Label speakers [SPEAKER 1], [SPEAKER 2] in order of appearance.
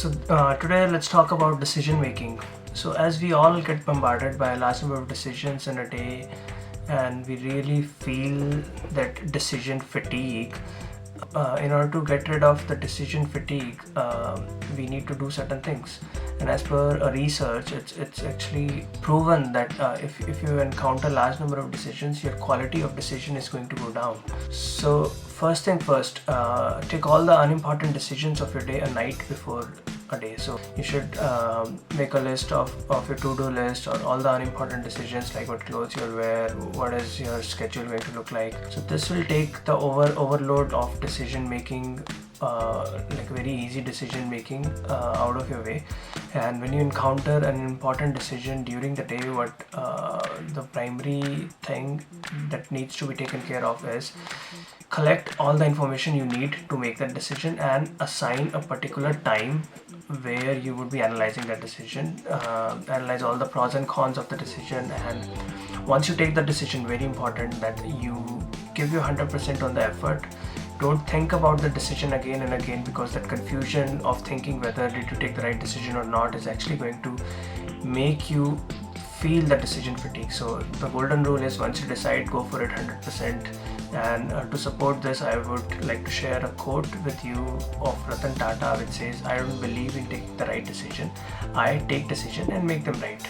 [SPEAKER 1] Today let's talk about decision making. So as we all get bombarded by a large number of decisions in a day, and we really feel that decision fatigue, in order to get rid of the decision fatigue, we need to do certain things. And as per a research, it's actually proven that if you encounter large number of decisions, your quality of decision is going to go down. So first thing first, take all the unimportant decisions of your day a night before a day. So you should make a list of your to-do list, or all the unimportant decisions like what clothes you'll wear, what is your schedule going to look like. So this will take the overload of decision making, like very easy decision making, out of your way. And when you encounter an important decision during the day, what the primary thing that needs to be taken care of is collect all the information you need to make that decision, and assign a particular time where you would be analyzing that decision. Analyze all the pros and cons of the decision, and once you take the decision, very important that you give your 100% on the effort. Don't think about the decision again and again, because that confusion of thinking whether did you take the right decision or not is actually going to make you feel the decision fatigue. So the golden rule is, once you decide, go for it 100%. And to support this, I would like to share a quote with you of Ratan Tata, which says, "I don't believe in taking the right decision. I take decision and make them right."